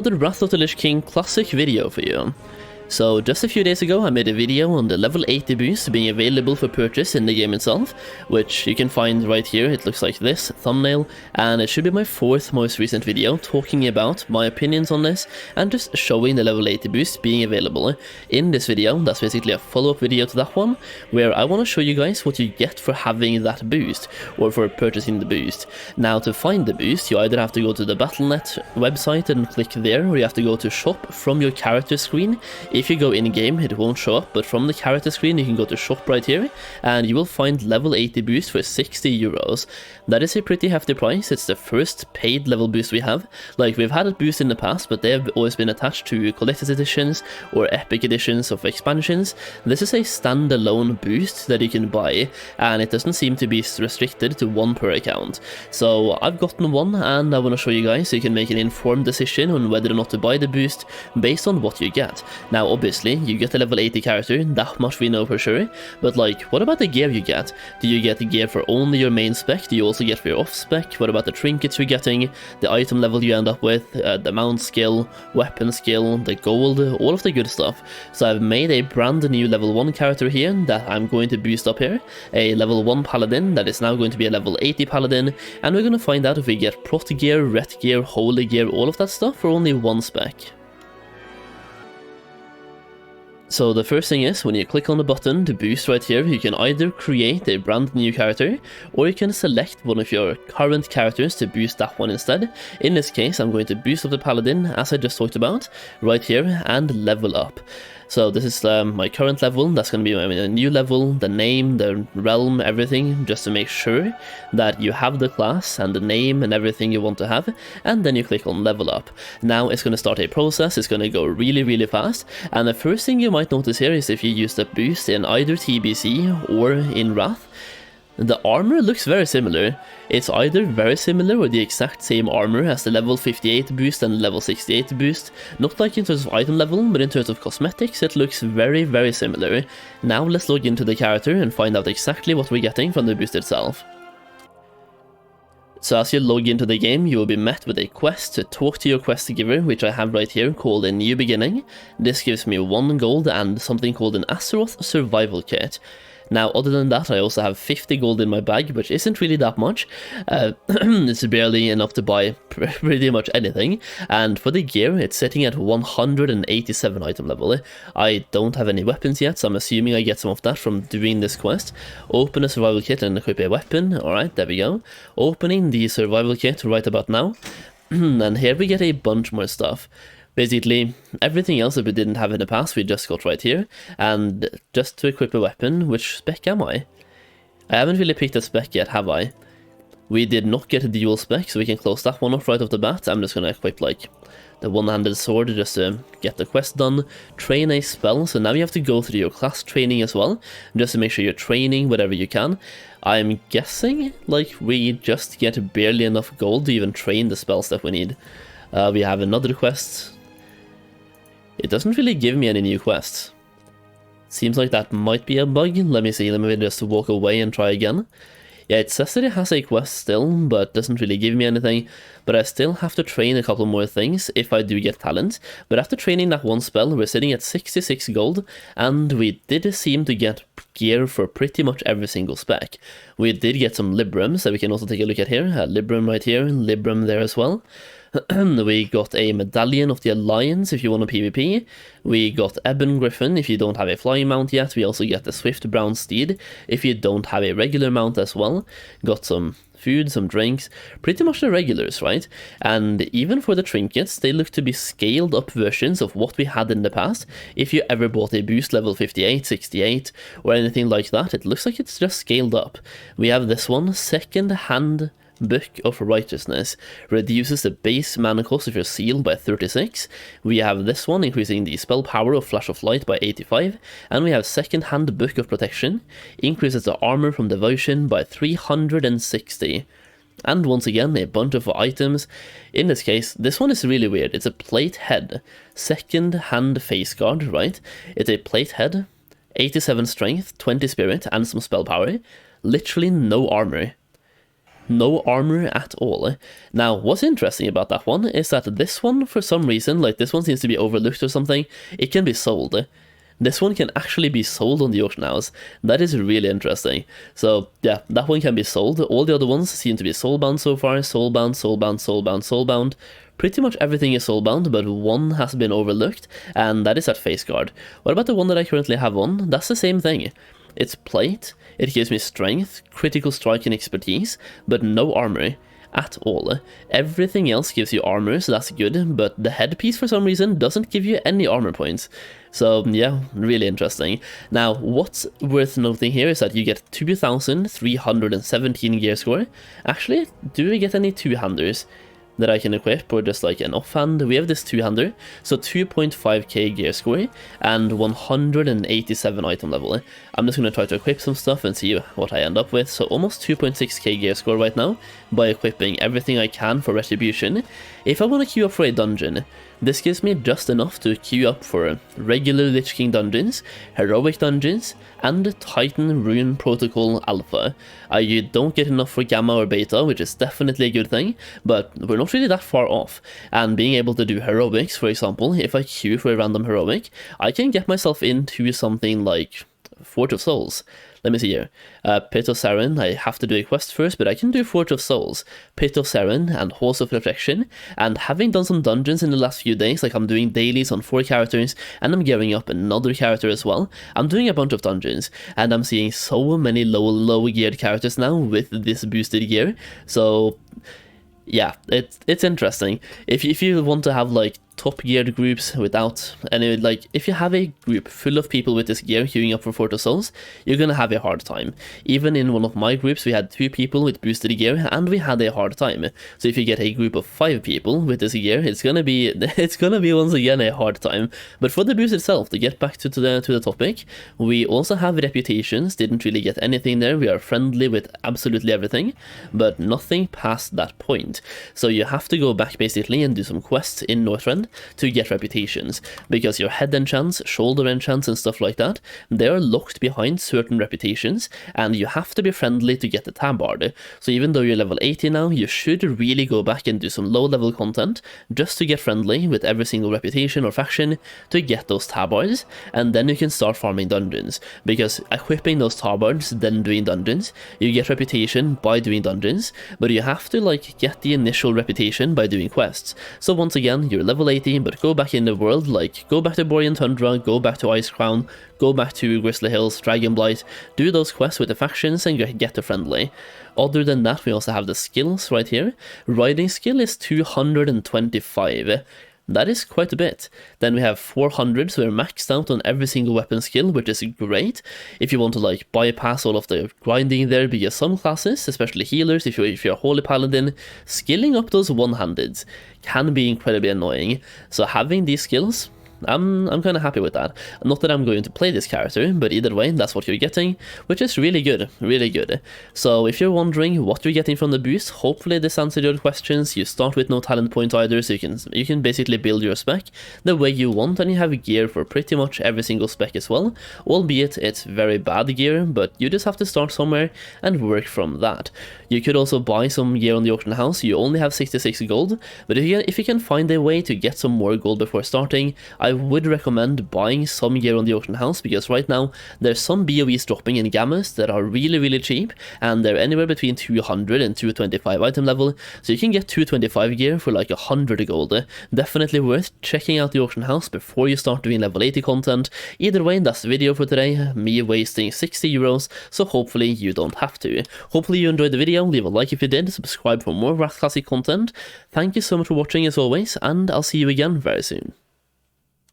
The Wrath of the Lich King Classic video for you. So just a few days ago I made a video on the level 80 boost being available for purchase in the game itself, which you can find right here. It looks like this thumbnail, and it should be my fourth most recent video talking about my opinions on this and just showing the level 80 boost being available. In this video, that's basically a follow-up video to that one, where I want to show you guys what you get for having that boost, or for purchasing the boost. Now to find the boost, you either have to go to the Battle.net website and click there, or you have to go to shop from your character screen. If you go in-game, it won't show up, but from the character screen you can go to shop right here, and you will find level 80 boost for 60 euros. That is a pretty hefty price. It's the first paid level boost we have. Like, we've had a boost in the past, but they've always been attached to collector's editions or epic editions of expansions. This is a standalone boost that you can buy, and it doesn't seem to be restricted to one per account. So I've gotten one, and I want to show you guys so you can make an informed decision on whether or not to buy the boost based on what you get. Now obviously you get a level 80 character, that much we know for sure, but like, what about the gear you get? Do you get the gear for only your main spec? Do you also get for your off spec? What about the trinkets you're getting, the item level you end up with, the mount skill, weapon skill, the gold, all of the good stuff? So I've made a brand new level 1 character here that I'm going to boost up here, a level 1 paladin that is now going to be a level 80 paladin, and we're going to find out if we get prot gear, ret gear, holy gear, all of that stuff for only one spec. So the first thing is, when you click on the button to boost right here, you can either create a brand new character, or you can select one of your current characters to boost that one instead. In this case, I'm going to boost up the paladin, as I just talked about, right here, and level up. So this is my current level. That's going to be my new level, the name, the realm, everything, just to make sure that you have the class and the name and everything you want to have, and then you click on level up. Now it's going to start a process. It's going to go really fast, and the first thing you might notice here is if you use the boost in either TBC or in Wrath, the armor looks very similar. It's either very similar or the exact same armor as the level 58 boost and level 68 boost. Not like in terms of item level, but in terms of cosmetics, it looks very similar. Now let's log into the character and find out exactly what we're getting from the boost itself. So as you log into the game, you will be met with a quest to talk to your quest giver, which I have right here, called a new beginning. This gives me 1 gold and something called an Azeroth survival kit. Now, other than that, I also have 50 gold in my bag, which isn't really that much. It's barely enough to buy pretty much anything. And for the gear, it's sitting at 187 item level. I don't have any weapons yet, so I'm assuming I get some of that from doing this quest. Open a survival kit and equip a weapon. Alright, there we go. Opening the survival kit right about now. And here we get a bunch more stuff. Basically, everything else that we didn't have in the past, we just got right here. And just to equip a weapon, which spec am I? I haven't really picked a spec yet, have I? We did not get a dual spec, so we can close that one off right off the bat. I'm just going to equip, like, the one-handed sword just to get the quest done. Train a spell, so now you have to go through your class training as well, just to make sure you're training whatever you can. I'm guessing, like, we just get barely enough gold to even train the spells that we need. We have another quest. It doesn't really give me any new quests. Seems like that might be a bug. Let me see, let me just walk away and try again. Yeah, it says that it has a quest still, but doesn't really give me anything. But I still have to train a couple more things if I do get talent. But after training that one spell, we're sitting at 66 gold, and we did seem to get gear for pretty much every single spec. We did get some Librams that we can also take a look at here. Libram right here, Libram there as well. We got a Medallion of the Alliance if you want a PvP. We got Ebon Griffin if you don't have a flying mount yet. We also get the Swift Brown Steed if you don't have a regular mount as well. Got some food, some drinks, pretty much the regulars, right? And even for the trinkets, they look to be scaled up versions of what we had in the past. If you ever bought a boost level 58, 68 or anything like that, it looks like it's just scaled up. We have this one, Second Hand Book of Righteousness, reduces the base mana cost of your seal by 36. We have this one, increasing the spell power of Flash of Light by 85. And we have Second Hand Book of Protection, increases the armor from Devotion by 360. And once again, a bunch of items. In this case, this one is really weird. It's a plate head, Second Hand Face Guard, right? It's a plate head, 87 strength, 20 spirit, and some spell power. Literally no armor. no armor at all. Now, what's interesting about that one is that this one, for some reason, like this one seems to be overlooked or something, it can be sold. This one can actually be sold on the auction house. That is really interesting. So yeah, that one can be sold. All the other ones seem to be soulbound so far. Soulbound, soulbound, soulbound, soulbound. Pretty much everything is soulbound, but one has been overlooked, and that is at face guard. What about the one that I currently have on? That's the same thing. It's plate, it gives me strength, critical strike and expertise, but no armor at all. Everything else gives you armor, so that's good, but the headpiece for some reason doesn't give you any armor points. So yeah, really interesting. Now, what's worth noting here is that you get 2,317 gear score. Actually, do we get any two-handers that I can equip, or just like an offhand? We have this two-hander, so 2.5k gear score and 187 item level. I'm just going to try to equip some stuff and see what I end up with. So almost 2.6k gear score right now by equipping everything I can for Retribution. If I want to queue up for a dungeon, this gives me just enough to queue up for regular Lich King dungeons, heroic dungeons, and Titan Rune Protocol Alpha. You don't get enough for Gamma or Beta, which is definitely a good thing, but we're not really that far off. And being able to do heroics, for example, if I queue for a random heroic, I can get myself into something like Forge of Souls. Let me see here. Pit of Saren, I have to do a quest first, but I can do Forge of Souls, Pit of Saren, and Halls of Reflection. And having done some dungeons in the last few days, like I'm doing dailies on 4 characters, and I'm gearing up another character as well. I'm doing a bunch of dungeons, and I'm seeing so many low geared characters now with this boosted gear. So yeah, it's interesting. If you want to have like top geared groups without any, like if you have a group full of people with this gear queuing up for Forge of Souls, you're gonna have a hard time. Even in one of my groups we had 2 people with boosted gear and we had a hard time. So if you get a group of 5 people with this gear, it's gonna be once again a hard time. But for the boost itself, to get back to the topic, we also have reputations. Didn't really get anything there. We are friendly with absolutely everything, but nothing past that point. So you have to go back basically and do some quests in Northrend to get reputations, because your head enchants, shoulder enchants and stuff like that, they are locked behind certain reputations, and you have to be friendly to get the tabard. So even though you're level 80 now, you should really go back and do some low level content just to get friendly with every single reputation or faction to get those tabards, and then you can start farming dungeons, because equipping those tabards, then doing dungeons, you get reputation by doing dungeons, but you have to like get the initial reputation by doing quests. So once again, you're level 80, but go back in the world, like go back to Borean Tundra, go back to Ice Crown, go back to Grizzly Hills, Dragonblight, do those quests with the factions and get to friendly. Other than that, we also have the skills right here. Riding skill is 225. That is quite a bit. Then we have 400, so we're maxed out on every single weapon skill, which is great. If you want to like bypass all of the grinding there, because some classes, especially healers, if you're a Holy Paladin, skilling up those one-handeds can be incredibly annoying. So having these skills, I'm kind of happy with that. Not that I'm going to play this character, but either way, that's what you're getting, which is really good, really good. So if you're wondering what you're getting from the boost, hopefully this answered your questions. You start with no talent point either, so you can basically build your spec the way you want, and you have gear for pretty much every single spec as well, albeit it's very bad gear, but you just have to start somewhere and work from that. You could also buy some gear on the auction house. You only have 66 gold, but if you can find a way to get some more gold before starting, I would recommend buying some gear on the auction house, because right now there's some BOEs dropping in gammas that are really cheap, and they're anywhere between 200 and 225 item level, so you can get 225 gear for like 100 gold. Definitely worth checking out the auction house before you start doing level 80 content. Either way, that's the video for today, me wasting 60 euros, so hopefully you don't have to. Hopefully you enjoyed the video, leave a like if you did, subscribe for more Classic content. Thank you so much for watching as always, and I'll see you again very soon.